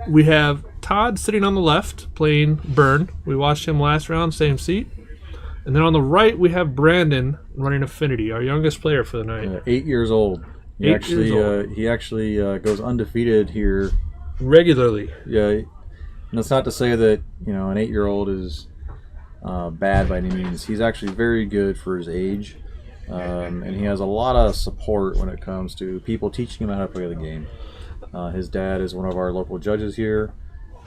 we have Todd sitting on the left playing Burn. We watched him last round, same seat. And then on the right, we have Branden running Affinity, our youngest player for the night. 8 years old. He Years actually goes undefeated here regularly. Yeah, and it's not to say that an 8-year-old is bad by any means. He's actually very good for his age, and he has a lot of support when it comes to people teaching him how to play the game. His dad is one of our local judges here,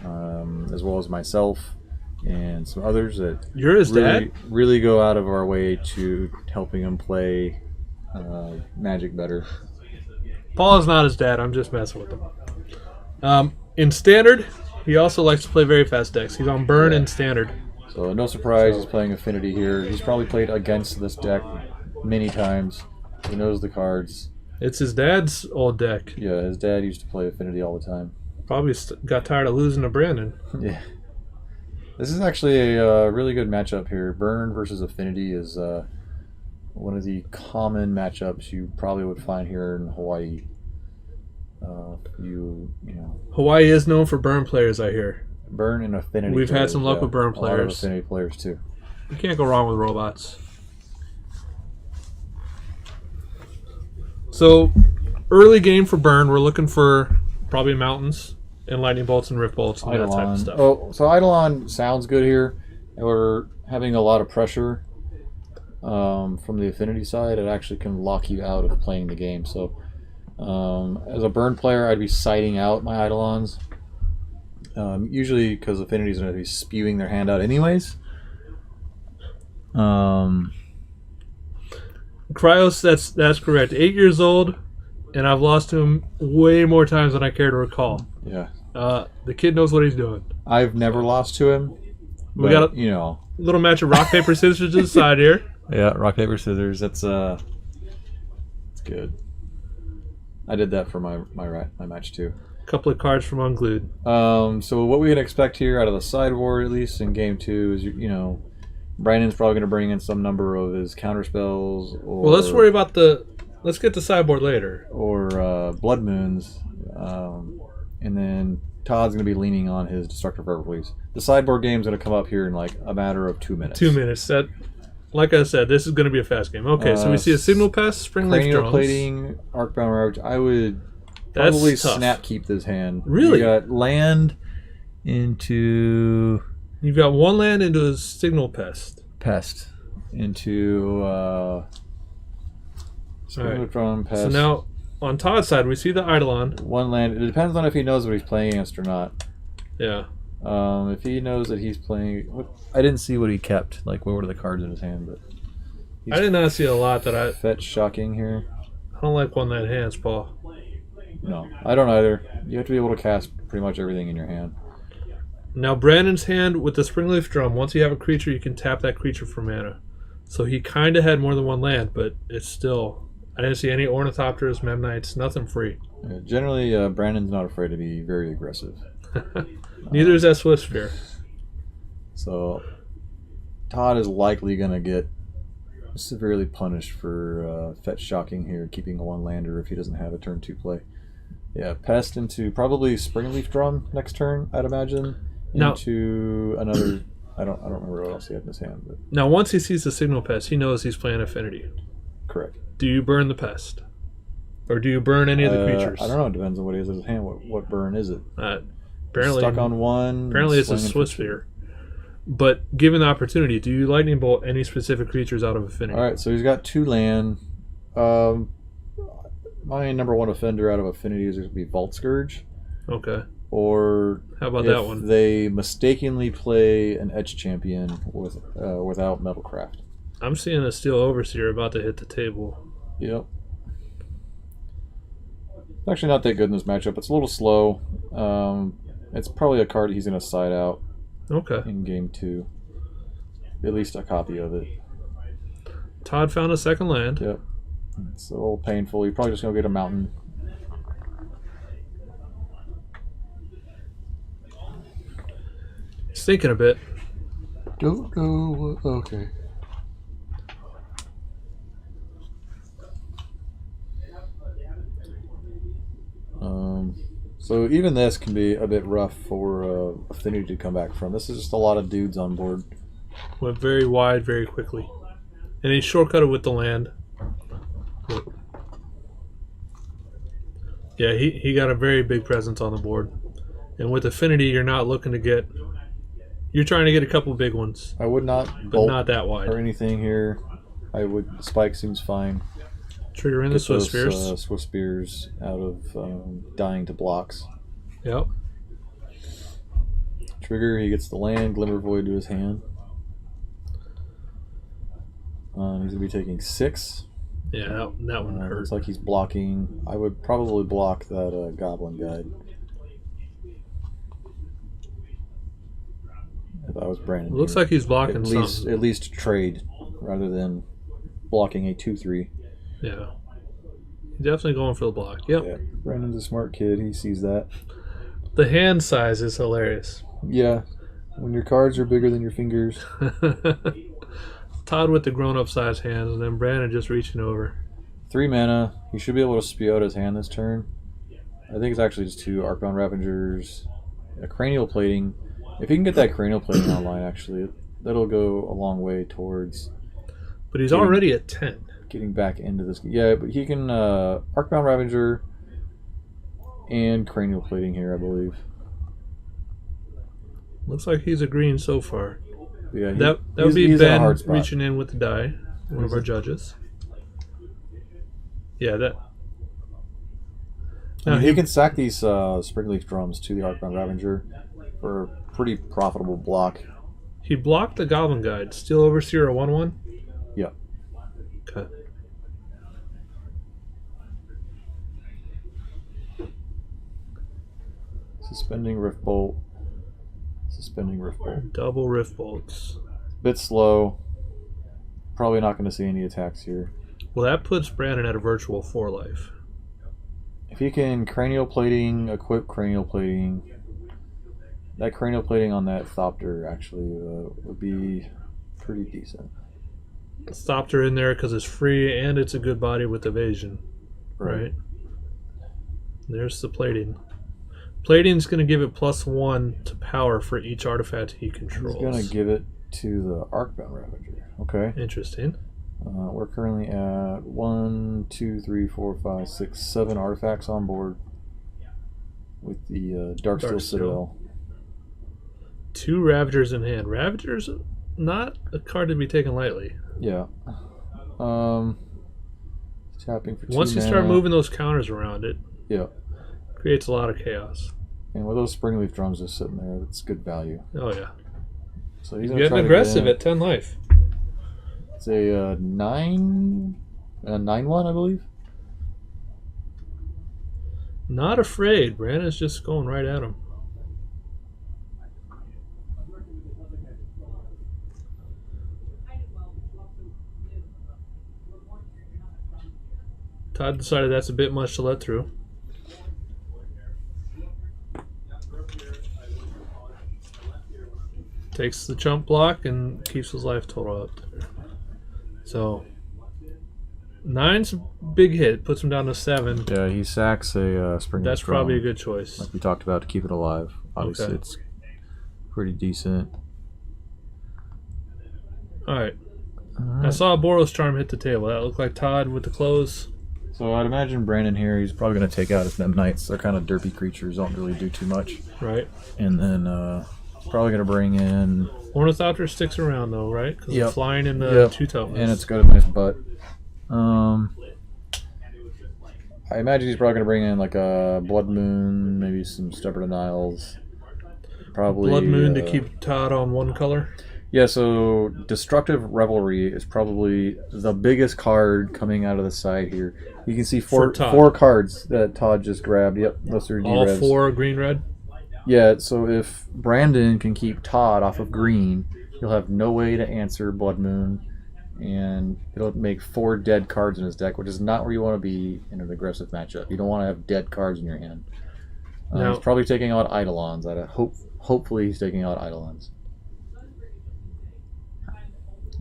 as well as myself and some others that You're his dad? Really go out of our way to helping him play Magic better. Paul is not his dad. I'm just messing with him. In Standard, he also likes to play very fast decks. He's on Burn in Standard. So no surprise he's playing Affinity here. He's probably played against this deck many times. He knows the cards. It's his dad's old deck. Yeah, his dad used to play Affinity all the time. Probably got tired of losing to Branden. Yeah. This is actually a really good matchup here. Burn versus Affinity is one of the common matchups you probably would find here in Hawaii. Hawaii is known for Burn players, I hear. Burn and Affinity. We've had some luck with Burn A lot of players. Affinity players too. You can't go wrong with robots. So, early game for Burn, we're looking for probably mountains and lightning bolts and rift bolts and that type of stuff. Oh, so Eidolon sounds good here. And we're having a lot of pressure from the Affinity side. It actually can lock you out of playing the game. So, as a Burn player, I'd be sighting out my Eidolons. Usually because Affinity's going to be spewing their hand out anyways. Cryos, that's correct. 8 years old, and I've lost to him way more times than I care to recall. Yeah. The kid knows what he's doing. I've never lost to him. We got a little match of rock, paper, scissors to the side here. Yeah, rock, paper, scissors. That's good. I did that for my match too. A couple of cards from Unglued. So what we can expect here out of the sideboard, at least in game 2, is Brandon's probably going to bring in some number of his counter spells. Well, let's worry about let's get to sideboard later. Or Blood Moons, and then Todd's going to be leaning on his Destructive Revelries. The sideboard game's going to come up here in like a matter of 2 minutes. 2 minutes. Like I said, this is going to be a fast game. Okay, so we see a Signal Pest, Springleaf Drones. Plating, Arcbound Ravage. I would probably snap keep this hand. Really? You got land into... You've got one land into a Signal Pest. Into... Springleaf Drone, Pest. So now, on Todd's side, we see the Eidolon. One land. It depends on if he knows what he's playing against or not. Yeah. If he knows that he's playing... I didn't see what he kept. Like, what were the cards in his hand? But I did not see a lot that I... Fetch shocking here. I don't like one land hands, Paul. No, I don't either. You have to be able to cast pretty much everything in your hand. Now, Brandon's hand with the Springleaf Drum, once you have a creature, you can tap that creature for mana. So he kind of had more than one land, but it's still... I didn't see any Ornithopters, Memnites, nothing free. Yeah, generally, Brandon's not afraid to be very aggressive. Neither is that Swiftspear. So, Todd is likely going to get severely punished for Fetch Shocking here, keeping a one-lander if he doesn't have a turn 2 play. Yeah, Pest into probably Springleaf Drum next turn, I'd imagine. Into another... I don't remember what else he had in his hand. But. Now, once he sees the Signal Pest, he knows he's playing Affinity. Correct. Do you burn the Pest? Or do you burn any of the creatures? I don't know. It depends on what he has in his hand. What burn is it? Apparently, stuck on one. Apparently it's a Swiftspear. But given the opportunity, do you Lightning Bolt any specific creatures out of Affinity? All right, so he's got 2 land. My number 1 offender out of Affinity is going to be Vault Scourge. Okay. Or how about that one? They mistakenly play an Etch Champion without Metalcraft. I'm seeing a Steel Overseer about to hit the table. Yep. It's actually not that good in this matchup. It's a little slow. It's probably a card he's going to side out. Okay. In game 2. At least a copy of it. Todd found a second land. Yep. It's a little painful. You're probably just going to get a mountain. He's thinking a bit. Don't know. Okay. So even this can be a bit rough for Affinity to come back from. This is just a lot of dudes on board. Went very wide very quickly. And he shortcutted with the land. Yeah, he got a very big presence on the board. And with Affinity, you're not looking to get... You're trying to get a couple big ones. I would not but bolt not that wide. or anything here. I would... Spike seems fine. Trigger in the Swiss Spears. Swiss Spears out of dying to blocks. Yep. Trigger, he gets the land, Glimmer Void to his hand. He's going to be taking 6. Yeah, that one hurt. Looks like he's blocking. I would probably block that Goblin Guide. If I was Branden. It looks like he's blocking at least trade rather than blocking a 2/3. Yeah. Definitely going for the block. Yep. Yeah. Branden's a smart kid. He sees that. The hand size is hilarious. Yeah. When your cards are bigger than your fingers. Todd with the grown-up size hands, and then Branden just reaching over. 3 mana. He should be able to spew out his hand this turn. I think it's actually just 2 Arcbound Ravengers, a Cranial Plating. If he can get that Cranial Plating online, actually, that'll go a long way towards... But he's already at 10. Getting back into this. Yeah, but he can Arcbound Ravager and Cranial Plating here, I believe. Looks like he's agreeing so far. Yeah, that would be Ben reaching in with the die, one of our judges. Yeah, that. Now he can sack these Springleaf Drums to the Arcbound Ravager for a pretty profitable block. He blocked the Goblin Guide. Steel Overseer a 1/1? Yeah. Okay. Suspending Rift Bolt. Suspending Rift Bolt. Double Rift Bolts. Bit slow. Probably not going to see any attacks here. Well, that puts Branden at a virtual 4 life. If he can Cranial Plating, equip Cranial Plating, that Cranial Plating on that Thopter actually would be pretty decent. Thopter in there because it's free and it's a good body with evasion. Right? There's the plating. Plating's going to give it +1 to power for each artifact he controls. He's going to give it to the Arcbound Ravager. Okay. Interesting. We're currently at 1, 2, 3, 4, 5, 6, 7 artifacts on board with the Darksteel Citadel. 2 Ravagers in hand. Ravagers, not a card to be taken lightly. Yeah. Tapping for 2 Once you start moving those counters around it, yeah, creates a lot of chaos. And with those Springleaf Drums just sitting there, that's good value. Oh yeah. So he's getting aggressive at 10 life. It's a 9-1, I believe. Not afraid. Branden's just going right at him. Todd decided that's a bit much to let through. Takes the chump block and keeps his life total up there. So 9's a big hit, puts him down to 7. Yeah, he sacks a Springleaf Drum. That's probably a good choice. Like we talked about, to keep it alive. Obviously, okay. It's pretty decent. Alright. I saw a Boros Charm hit the table. That looked like Todd with the close. So I'd imagine Branden here, he's probably going to take out his Mem Knights. They're kind of derpy creatures, don't really do too much. Right. And then he's probably going to bring in... Ornithopter sticks around though, right? Because it's flying in the 2 toughness. And it's got a nice butt. I imagine he's probably going to bring in like a Blood Moon, maybe some Stubborn Denials. Probably Blood Moon to keep Todd on 1 color. Yeah, so Destructive Revelry is probably the biggest card coming out of the side here. You can see 4 cards that Todd just grabbed. Yep, those are all D-Revs. 4 green-red? Yeah, so if Branden can keep Todd off of green, he'll have no way to answer Blood Moon, and it'll make 4 dead cards in his deck, which is not where you want to be in an aggressive matchup. You don't want to have dead cards in your hand. He's probably taking out Eidolons. Hopefully he's taking out Eidolons.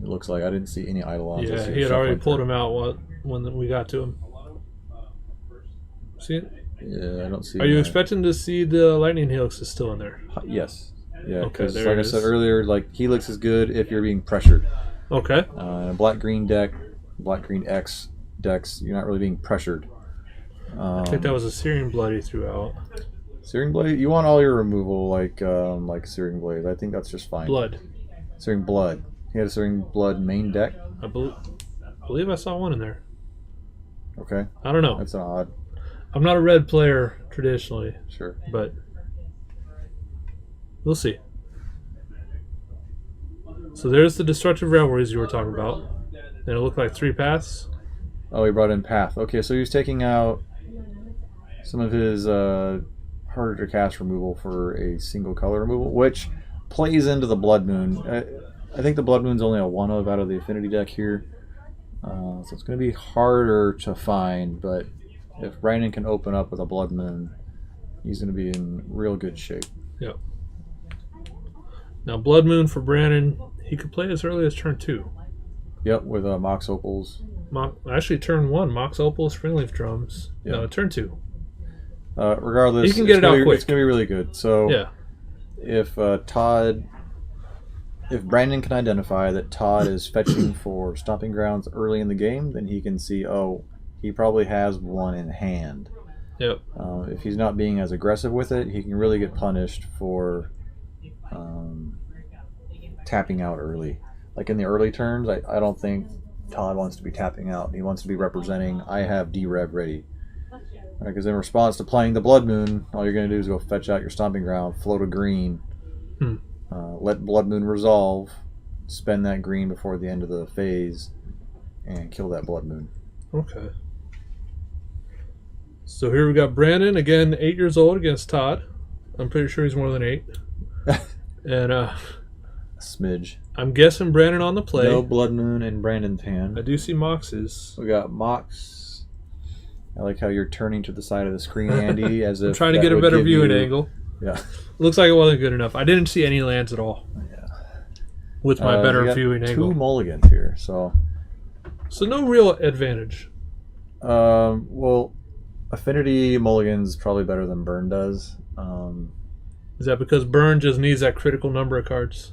It looks like I didn't see any Eidolons. Yeah, he had already pulled him out when we got to him. See it? Yeah, I don't see. Are you expecting to see the Lightning Helix is still in there? Yes. Yeah, Okay, because there like it I said is. earlier, like Helix is good if you're being pressured. Okay. In a black-green deck, black-green X decks, you're not really being pressured. I think that was a Searing Blood he threw out. Searing Blade. You want all your removal like Searing Blade. I think that's just fine. Blood. Searing Blood. He had a Searing Blood main deck. I believe I saw one in there. Okay. I don't know. That's odd. I'm not a red player traditionally, Sure. but we'll see. So there's the Destructive Revelries you were talking about. And it looked like 3 paths. Oh, he brought in Path. Okay, so he was taking out some of his harder to cast removal for a single color removal, which plays into the Blood Moon. I think the Blood Moon's only a 1-of out of the Affinity deck here. So it's going to be harder to find, but if Branden can open up with a Blood Moon, he's going to be in real good shape. Yep. Now, Blood Moon for Branden, he could play as early as turn 2. Yep, with Mox Opals. Actually, turn 1, Mox Opals, Springleaf Drums. Yep. No, turn 2. Regardless, He can get it out quick. It's going to be really good. So Yeah. if Branden can identify that Todd is fetching for Stomping Grounds early in the game, then he can see, oh, he probably has one in hand. Yep. If he's not being as aggressive with it, he can really get punished for tapping out early. Like in the early turns, I don't think Todd wants to be tapping out. He wants to be representing, I have D-Rev ready. Because in response to playing the Blood Moon, all you're going to do is go fetch out your Stomping Ground, float a green, let Blood Moon resolve, spend that green before the end of the phase, and kill that Blood Moon. Okay. So here we got Branden, again, 8 years old against Todd. I'm pretty sure he's more than 8. And A smidge. I'm guessing Branden on the play. No Blood Moon in Branden's hand. I do see Moxes. We got Mox. I like how you're turning to the side of the screen, Andy, as if I'm trying to get a better viewing angle. Yeah. Looks like it wasn't good enough. I didn't see any lands at all. Yeah. With my better we got viewing angle. 2 mulligans here, so no real advantage. Well, Affinity mulligans probably better than Burn does. Is that because Burn just needs that critical number of cards?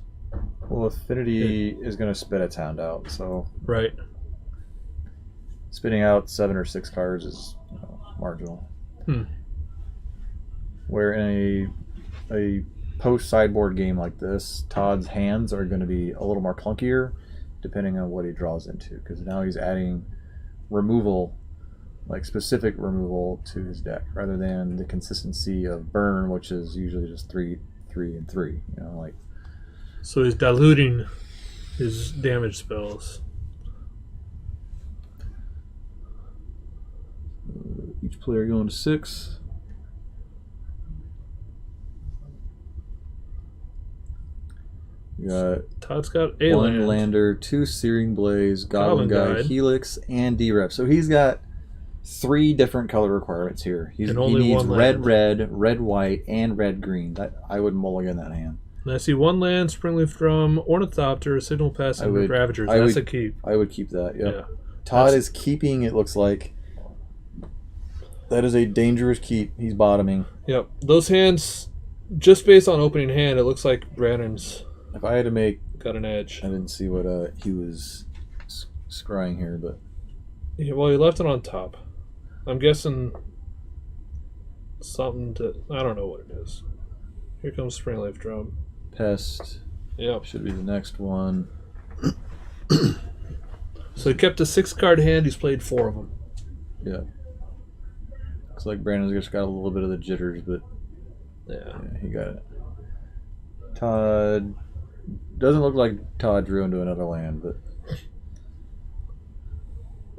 Well, Affinity is going to spit its hand out, so Right. spitting out 7 or 6 cards is marginal. Where in a post sideboard game like this, Todd's hands are going to be a little more clunkier, depending on what he draws into, because now he's adding removal, like specific removal, to his deck, rather than the consistency of Burn, which is usually just 3, 3, and 3. Like. So he's diluting his damage spells. Each player going to 6. We got Todd's got a 1 land. Lander, 2 Searing Blaze, Goblin Goblin Guide, Guide. Helix, and D-Rev. So he's got 3 different color requirements here. And He only needs one red, land. red, white, and red, green. I would mulligan that hand. And I see 1 land, Springleaf Drum, Ornithopter, Signal Pass, and Ravagers. That's a keep. I would keep that, yep. Yeah. Todd is keeping, it looks like. That is a dangerous keep. He's bottoming. Yep. Those hands, just based on opening hand, it looks like Branden's If I had to make... got an edge. I didn't see what he was scrying here, but... Yeah, well, he left it on top. I'm guessing something to... I don't know what it is. Here comes Springleaf Drum. Pest. Yep. Should be the next one. So he kept a 6-card hand. He's played 4 of them. Yeah. Looks like Brandon's just got a little bit of the jitters, but Yeah. he got it. Todd... Doesn't look like Todd drew into another land, but...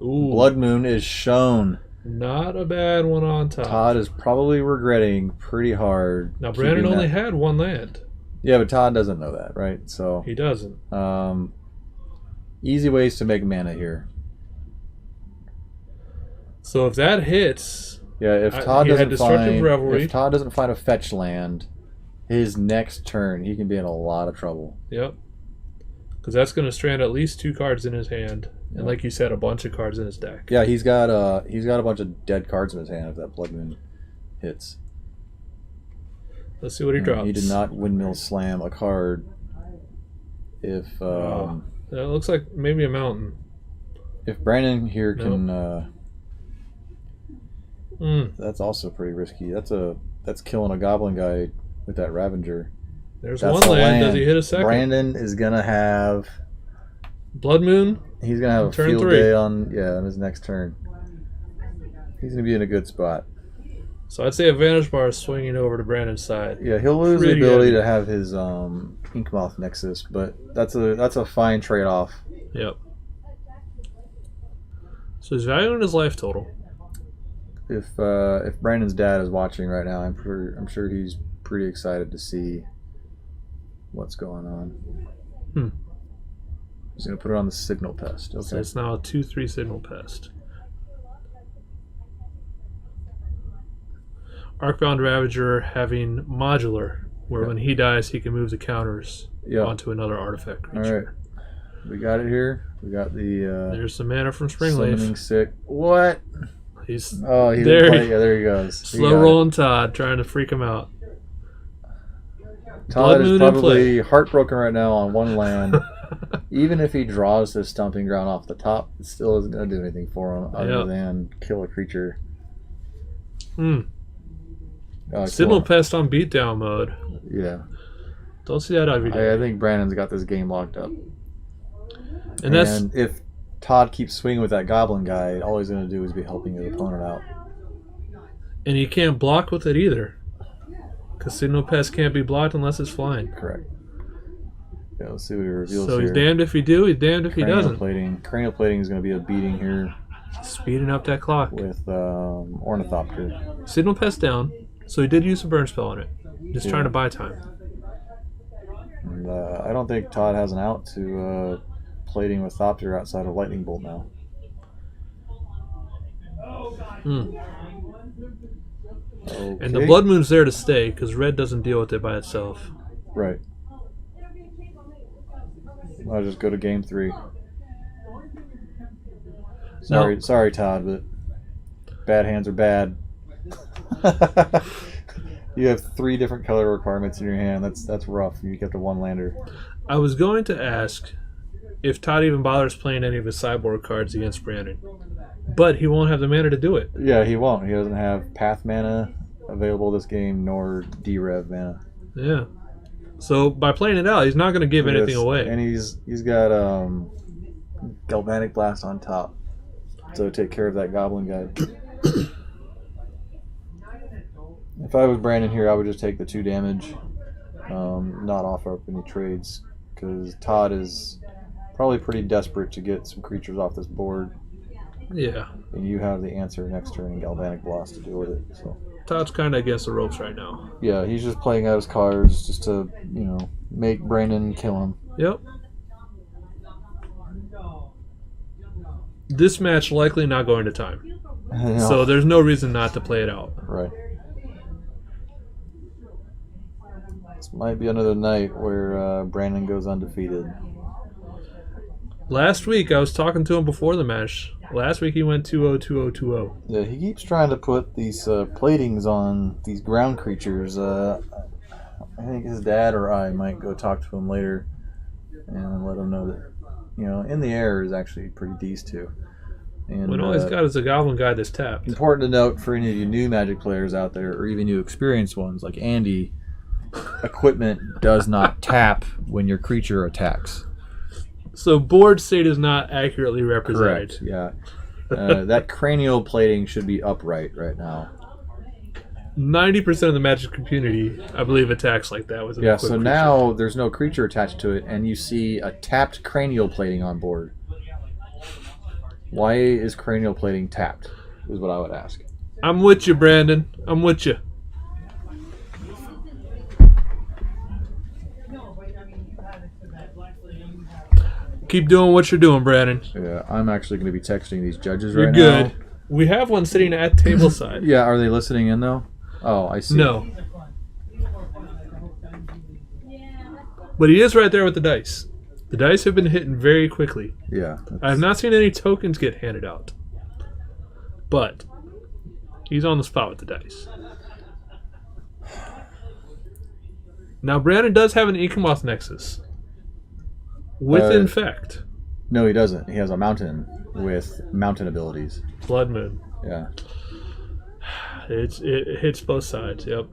Ooh. Blood Moon is shown. Not a bad one on top. Todd is probably regretting pretty hard. Now, Branden only that. had 1 land. Yeah, but Todd doesn't know that, right? So He doesn't. easy ways to make mana here. So if that hits... Yeah, if Todd he had doesn't Destructive find Revelry. if Todd doesn't find a fetch land, his next turn he can be in a lot of trouble. Yep. Because that's going to strand at least 2 cards in his hand. And Yep. like you said, a bunch of cards in his deck. Yeah, he's got a bunch of dead cards in his hand if that Blood Moon hits. Let's see what he And drops. he did not windmill slam a card. If That looks like maybe a mountain. if Branden here can, that's also pretty risky. That's killing a goblin guy with that Ravager. There's That's one the land. Does he hit a second? Branden is gonna have Blood Moon. He's gonna have a Turn field 3. day on his next turn. He's gonna be in a good spot. So I'd say advantage bar is swinging over to Brandon's side. Yeah, he'll lose Pretty the ability heavy. to have his Inkmoth Nexus, but that's a fine trade-off. Yep. So he's valuing his life total. If Brandon's dad is watching right now, I'm sure he's pretty excited to see what's going on. He's gonna put it on the signal pest. Okay. So it's now a 2/3 signal pest. Arcbound Ravager having modular, where when he dies, he can move the counters onto another artifact creature. All right, we got it here. We got the. There's some mana from Springleaf. Summoning sick. What? He's there. There he goes. Slow rolling Todd, trying to freak him out. Todd is Moon in probably heartbroken right now on one land. Even if he draws this stomping ground off the top, it still isn't going to do anything for him other than kill a creature. Signal Pest on beatdown mode. Yeah. Don't see that every day. I think Brandon's got this game locked up. And that's if Todd keeps swinging with that goblin guy, all he's going to do is be helping his opponent out. And you can't block with it either. Because Signal Pest can't be blocked unless it's flying. Correct. Yeah, let's see what he reveals So here. he's damned if he do, he's damned if he doesn't. Cranial plating is going to be a beating here. Speeding up that clock. With Ornithopter. Signal Pest down. So he did use a burn spell on it. Just trying to buy time. And I don't think Todd has an out to plating with Thopter outside of Lightning Bolt now. Okay. And the Blood Moon's there to stay because red doesn't deal with it by itself. Right. I'll just go to game 3. Sorry, Todd, but bad hands are bad. You have 3 different color requirements in your hand. That's rough. You kept a 1-lander. I was going to ask if Todd even bothers playing any of his sideboard cards against Branden, but he won't have the mana to do it. Yeah, he won't. He doesn't have Path mana available this game, nor D-Rev mana. Yeah. So by playing it out, he's not going to give anything away. And he's got Galvanic Blast on top, so take care of that goblin guy. If I was Branden here, I would just take the 2 damage, not offer up any trades, because Todd is probably pretty desperate to get some creatures off this board. Yeah. And you have the answer next turn in Galvanic Blast to deal with it. So Todd's kind of against the ropes right now. yeah, he's just playing out his cards just to, make Branden kill him. Yep. This match likely not going to time. No. So there's no reason not to play it out. Right. This might be another night where Branden goes undefeated. Last week, I was talking to him before the match. Last week, he went 2-0, 2-0, 2-0. Yeah, he keeps trying to put these platings on these ground creatures. I think his dad or I might go talk to him later and let him know that, in the air is actually pretty decent too. And when all he's got is a goblin guy that's tapped. Important to note for any of you new Magic players out there, or even you experienced ones like Andy, equipment does not tap when your creature attacks. So board state is not accurately represented. Correct, yeah. That cranial plating should be upright right now. 90% of the Magic community, I believe, attacks like that with an Yeah, equipped so creature. now there's no creature attached to it, and you see a tapped cranial plating on board. Why is cranial plating tapped, is what I would ask. I'm with you, Branden. I'm with you. Keep doing what you're doing, Branden. Yeah, I'm actually going to be texting these judges You're right good. now. We have one sitting at tableside. Yeah, are they listening in, though? Oh, I see. No. But he is right there with the dice. The dice have been hitting very quickly. Yeah. I have not seen any tokens get handed out. But he's on the spot with the dice. Now, Branden does have an Ecomoth Nexus with Infect. No, he doesn't. He has a mountain with mountain abilities. Blood Moon. Yeah. It hits both sides. Yep.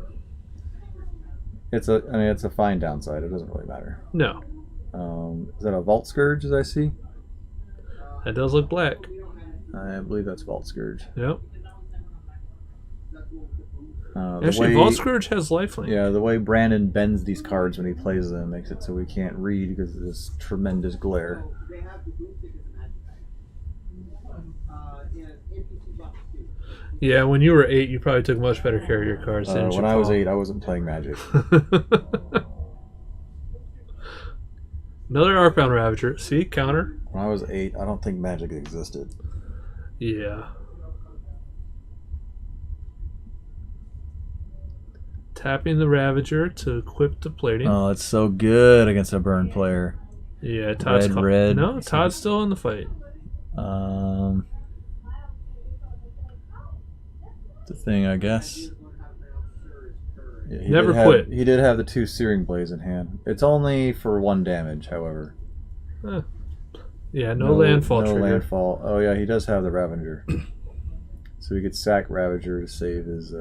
It's a fine downside. It doesn't really matter. No. Is that a Vault Scourge, as I see? That does look black. I believe that's Vault Scourge. Yep. Actually, Vault Scourge has lifelink. Yeah, the way Branden bends these cards when he plays them makes it so we can't read because of this tremendous glare. Yeah, when you were 8, you probably took much better care of your cards. Didn't you, When I was Paul? 8, I wasn't playing Magic. Another Arcbound Ravager. See, counter. When I was 8, I don't think Magic existed. Yeah. Tapping the Ravager to equip the plating. Oh, it's so good against a burn player. Yeah, Todd's Red. No, Todd's still in the fight. The thing, I guess. Yeah, Never quit. He did have the 2 Searing Blades in hand. It's only for 1 damage, however. Yeah, no landfall no trigger. landfall. Oh yeah, he does have the Ravager. So he could sack Ravager to save his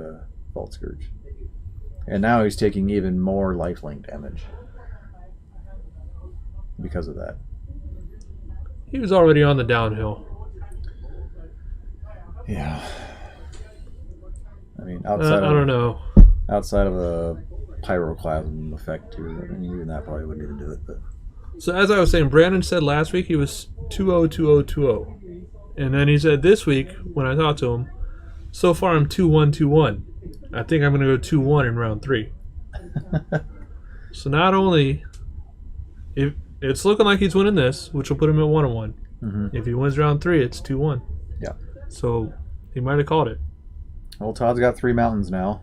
Vault Scourge. And now he's taking even more lifelink damage because of that. He was already on the downhill. Yeah. I mean, I don't know. Outside of a Pyroclasm effect, too. I mean, even that probably wouldn't even do it. But So as I was saying, Branden said last week he was 2-0, 2-0, 2-0. And then he said this week, when I talked to him, so far I'm 2-1, 2-1. I think I'm going to go 2-1 in round 3. So not only, if it's looking like he's winning this, which will put him at 1-1. Mm-hmm. If he wins round 3, it's 2-1. Yeah. So he might have called it. Well, Todd's got 3 mountains now.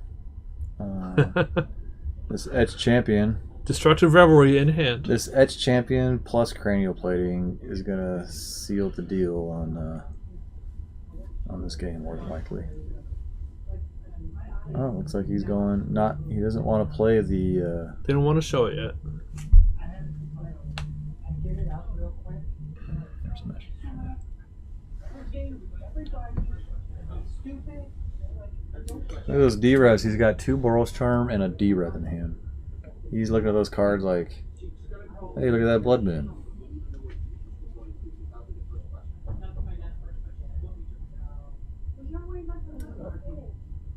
This Etched Champion. Destructive Revelry in hand. This Etched Champion plus Cranial Plating is going to seal the deal on this game, more than likely. Oh, looks like he's going not. He doesn't want to play the. They don't want to show it yet. Look at those D-Revs. He's got 2 Boros Charm and a D-Rev in hand. He's looking at those cards like, hey, look at that Blood Moon.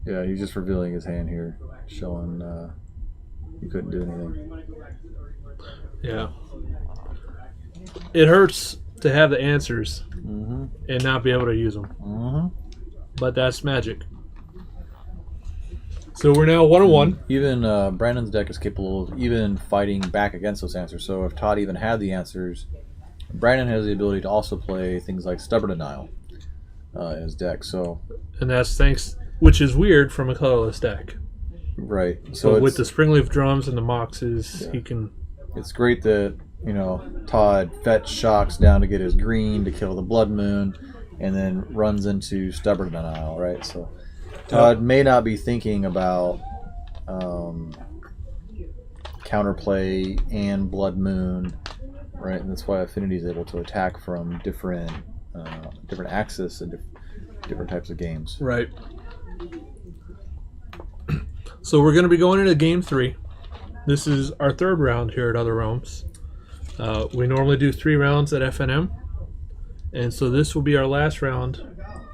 Yeah, he's just revealing his hand here, showing he couldn't do anything. Yeah. It hurts to have the answers Mm-hmm. and not be able to use them. Mm-hmm. But that's Magic. So we're now 1-1. Even Branden's deck is capable of even fighting back against those answers. So if Todd even had the answers, Branden has the ability to also play things like Stubborn Denial in his deck. So, And that's thanks, which is weird from a colorless deck. right. So So with the Springleaf Drums and the Moxes, Yeah. he can... it's great that, Todd fetch shocks down to get his green to kill the Blood Moon, and then runs into Stubborn Denial, right? So Todd may not be thinking about counterplay and Blood Moon, right? And that's why Affinity is able to attack from different axes and different types of games. Right. So we're going to be going into Game 3. This is our 3rd round here at Other Realms. We normally do 3 rounds at FNM. And so this will be our last round,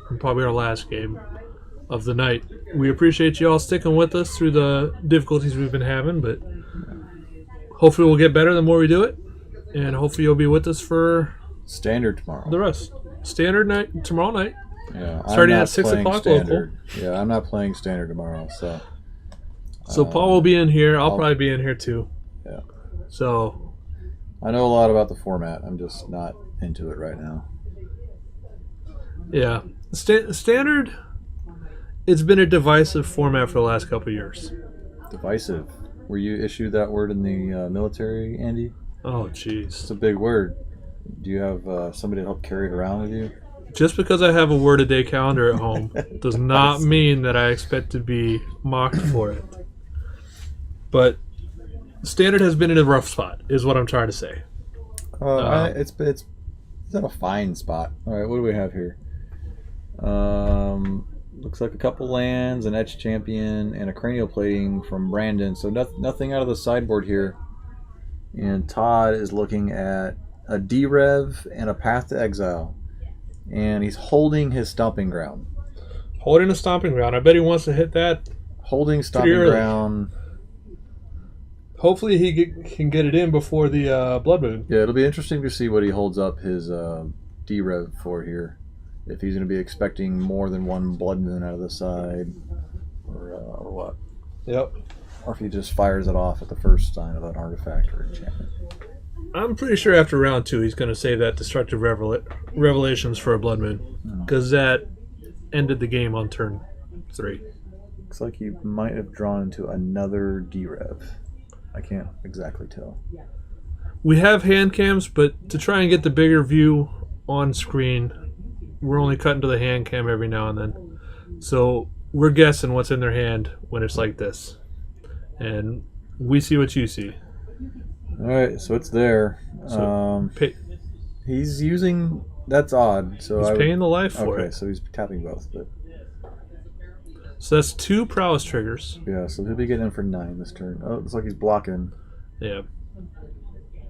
and probably our last game of the night. We appreciate you all sticking with us through the difficulties we've been having, but hopefully we'll get better the more we do it. And hopefully you'll be with us for Standard tomorrow. the rest. Standard night tomorrow night. Yeah, Starting I'm not at 6 playing o'clock Standard. Yeah, I'm not playing Standard tomorrow, so. So Paul will be in here. I'll I'll- probably be in here too. Yeah. So I know a lot about the format. I'm just not into it right now. yeah, Standard. It's been a divisive format for the last couple of years. Divisive. Were you issued that word in the military, Andy? Oh, It's jeez. a big word. Do you have somebody to help carry it around with you? Just because I have a word a day calendar at home does not mean that I expect to be mocked for it. But Standard has been in a rough spot, is what I'm trying to say. It's in a fine spot. All right, what do we have here? Looks like a couple lands, an Etched Champion, and a cranial plating from Branden. So nothing out of the sideboard here. And Todd is looking at a D-Rev and a Path to Exile. And he's holding his Stomping Ground. Holding a Stomping Ground. I bet he wants to hit that. Holding Stomping Ground. Hopefully he can get it in before the Blood Moon. Yeah, it'll be interesting to see what he holds up his D-Rev for here. If he's going to be expecting more than one Blood Moon out of the side, or what. Yep. Or if he just fires it off at the first sign of an artifact or enchantment. I'm pretty sure after round 2 he's going to save that Destructive Revelations for a Blood Moon. Because that ended the game on turn 3. Looks like he might have drawn into another D-Rev. I can't exactly tell. We have hand cams, but to try and get the bigger view on screen, we're only cutting to the hand cam every now and then. So we're guessing what's in their hand when it's like this. And we see what you see. Alright, so it's there. So he's using... That's odd. So he's paying the life for it. Okay, so he's tapping both. But so that's 2 prowess triggers. yeah, so he'll be getting in for 9 this turn. Oh, it looks like he's blocking. Yeah.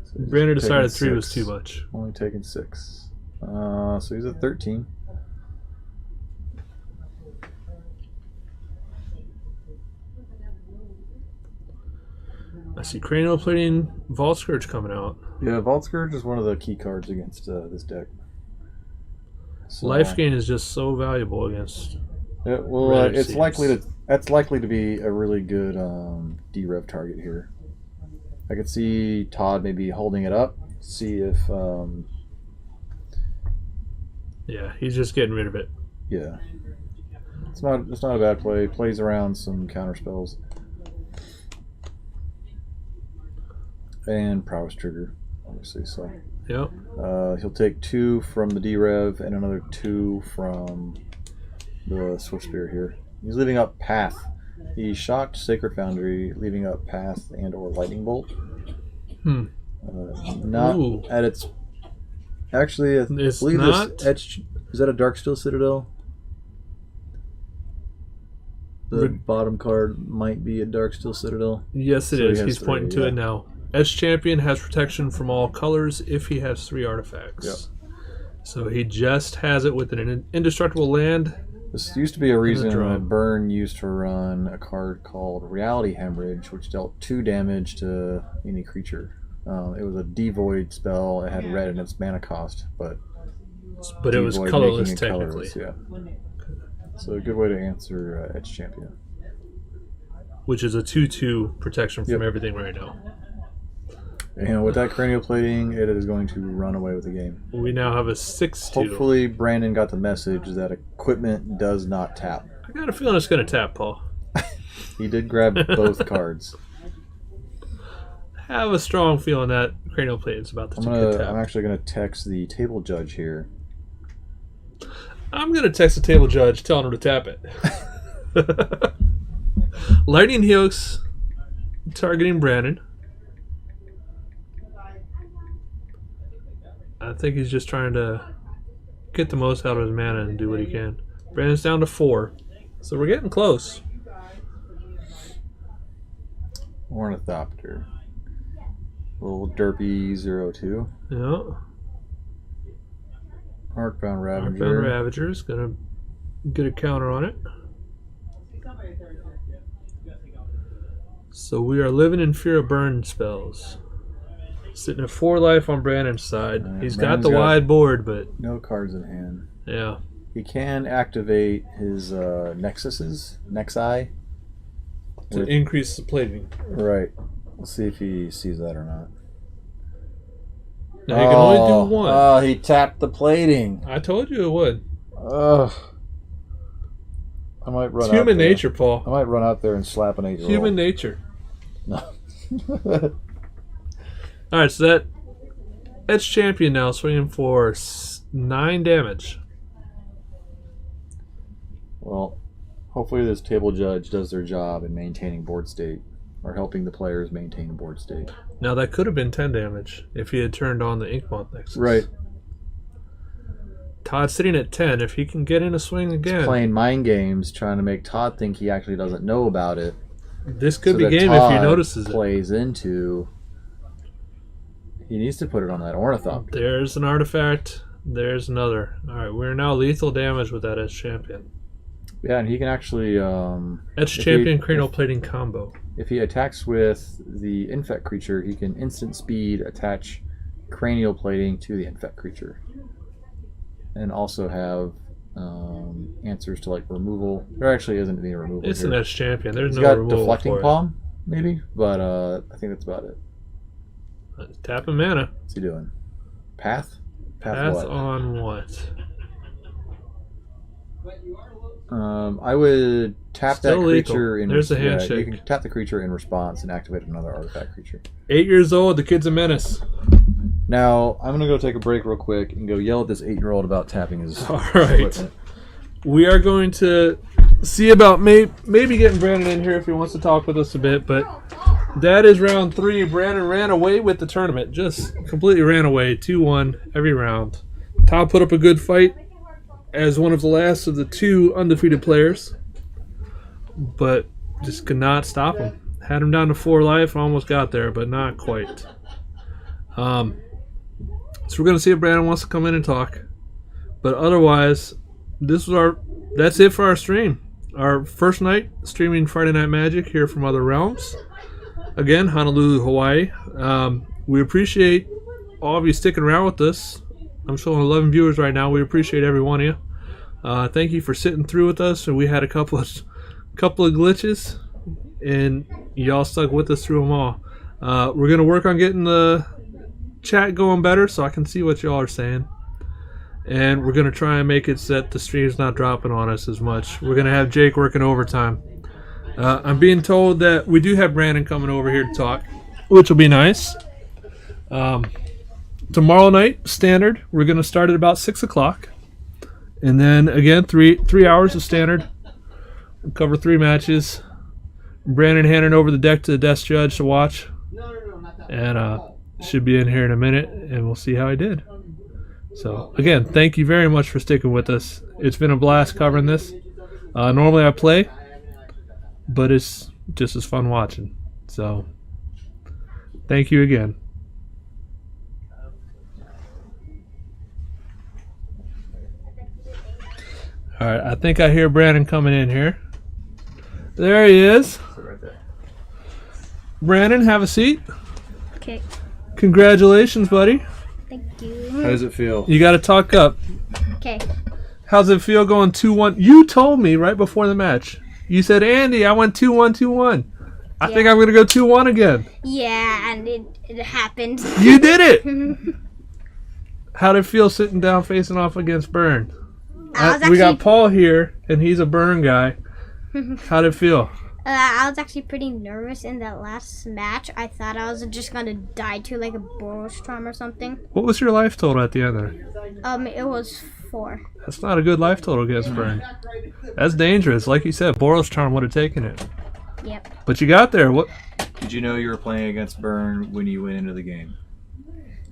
So Brandon decided 3 was too much. Only taking 6. So he's at 13. I see Cranial Plating, Vault Scourge coming out. Yeah, Vault Scourge is one of the key cards against this deck. So, Life gain is just so valuable against. Yeah, well, it's likely to. That's likely to be a really good D-Rev target here. I could see Todd maybe holding it up, see if. Yeah, he's just getting rid of it. Yeah, it's not a bad play. Plays around some counter spells. And prowess trigger, obviously. So yep. He'll take 2 from the D-Rev and another 2 from the Swift Spear here. He's leaving up Path. He shocked Sacred Foundry, leaving up Path and or Lightning Bolt. Not Ooh. at its. Actually, I believe not. this etched. Is that a Darksteel Citadel? The bottom card might be a Darksteel Citadel. Yes, it is. He's 3, pointing to it now. Etched Champion has protection from all colors if he has 3 artifacts. Yep. So he just has it with an indestructible land. This used to be a reason Burn used to run a card called Reality Hemorrhage, which dealt 2 damage to any creature. It was a devoid spell. It had red in its mana cost, but it was colorless technically. Colorless, yeah. So a good way to answer Etched Champion. Which is a 2/2 protection from everything right now. And with that cranial plating, it is going to run away with the game. We now have a 6/2. Hopefully Brandon got the message that equipment does not tap. I got a feeling it's going to tap, Paul. He did grab both cards. I have a strong feeling that cranial plate is about to get tapped. I'm actually going to text the table judge here. I'm going to text the table judge telling him to tap it. Lightning Helix targeting Brandon. I think he's just trying to get the most out of his mana and do what he can. Brandon's down to 4. So we're getting close. Ornithopter. Little derpy 02. Yeah. Arcbound Ravager. Arcbound Ravager is going to get a counter on it. So we are living in fear of burn spells. Sitting at 4 life on Brandon's side. He's got the wide board, but no cards in hand. Yeah. He can activate his Nexi. To increase the plating. Right. We'll see if he sees that or not. Now, he can only do 1. Oh, he tapped the plating. I told you it would. Ugh. I might run. It's human nature, Paul. I might run out there and slap an 8-year-old. Human nature. No. All right, so that Etched Champion now swinging for 9 damage. Well, hopefully this table judge does their job in maintaining board state. or helping the players maintain board state. Now that could have been 10 damage if he had turned on the Inkmoth Nexus. Right. Todd sitting at 10. If he can get in a swing again. He's playing mind games, trying to make Todd think he actually doesn't know about it. This could be that game Todd if he notices it. Plays into. He needs to put it on that Ornithopter. There's an artifact. There's another. All right, we're now lethal damage with that Edge Champion. Yeah, and he can actually... Edge Champion cranial plating combo. If he attacks with the infect creature, he can instant speed attach cranial plating to the infect creature. And also have answers to like removal. There actually isn't any removal. It's here. an Edge Champion. There's He's no got removal deflecting for palm, maybe, but I think that's about it. Tapping mana. What's he doing? Path? Path what? on what? I would tap Still that lethal. creature in. There's a yeah, handshake. you can tap the creature in response and activate another artifact creature. 8 years old. The kid's a menace. Now I'm gonna go take a break real quick and go yell at this 8-year-old about tapping his. All right. equipment. We are going to see about maybe getting Branden in here if he wants to talk with us a bit, but that is round 3. Branden ran away with the tournament. Just completely ran away. 2-1 every round. Todd put up a good fight as one of the last of the 2 undefeated players, but just could not stop him. Had him down to 4 life, almost got there, but not quite. So we're going to see if Branden wants to come in and talk. But otherwise, that's it for our stream. Our first night streaming Friday Night Magic here from Other Realms. Again, Honolulu, Hawaii. We appreciate all of you sticking around with us. I'm showing 11 viewers right now. We appreciate every one of you. Thank you for sitting through with us. And we had a couple of glitches, and y'all stuck with us through them all. We're going to work on getting the chat going better so I can see what y'all are saying. And we're going to try and make it so that the stream's not dropping on us as much. We're going to have Jake working overtime. I'm being told that we do have Branden coming over here to talk, which will be nice. Tomorrow night, standard, we're going to start at about 6 o'clock. And then, again, three hours of standard. We'll cover 3 matches. Branden handing over the deck to the desk judge to watch. And should be in here in a minute, and we'll see how he did. So, again, thank you very much for sticking with us. It's been a blast covering this. Normally I play, but it's just as fun watching. So, thank you again. All right, I think I hear Branden coming in here. There he is. Right there. Branden, have a seat. Okay. Congratulations, buddy. Thank you. How does it feel? You got to talk up. Okay. How's it feel going 2-1? You told me right before the match. You said, Andy, I went 2-1, 2-1. I think I'm going to go 2-1 again. Yeah, and it happened. You did it. How did it feel sitting down facing off against Burn? We got Paul here, and he's a Burn guy. How did it feel? I was actually pretty nervous in that last match. I thought I was just going to die to like a Borostrom or something. What was your life total at the end there? It was 4. That's not a good life total against Burn. That's dangerous. Like you said, Boros Charm would have taken it. Yep. But you got there. What? Did you know you were playing against Burn when you went into the game?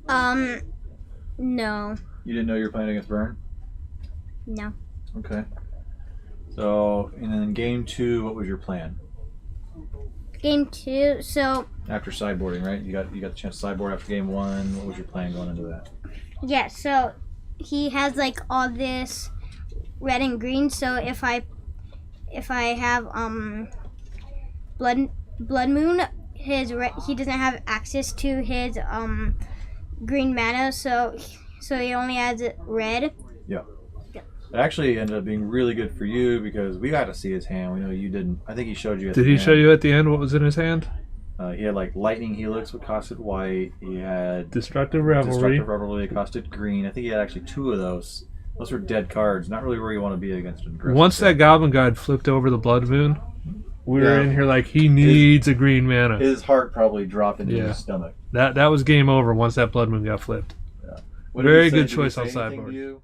No. You didn't know you were playing against Burn? No. Okay. So, and then game 2, what was your plan? Game 2, so... After sideboarding, right? You got the chance to sideboard after game 1. What was your plan going into that? Yeah, so he has like all this red and green, so if I have Blood Moon, he doesn't have access to his green mana, so he only has red. Yeah. It actually ended up being really good for you because we got to see his hand. We know you didn't. I think he showed you. Did he show you at the end what was in his hand? He had like Lightning Helix, which costed white. He had Destructive Revelry. That costed green. I think he had actually 2 of those. Those were dead cards. Not really where you want to be against him. Once that Goblin Guide flipped over the Blood Moon, we were in here like he needs a green mana. His heart probably dropped into his stomach. That was game over once that Blood Moon got flipped. Yeah. Very good choice on sideboard.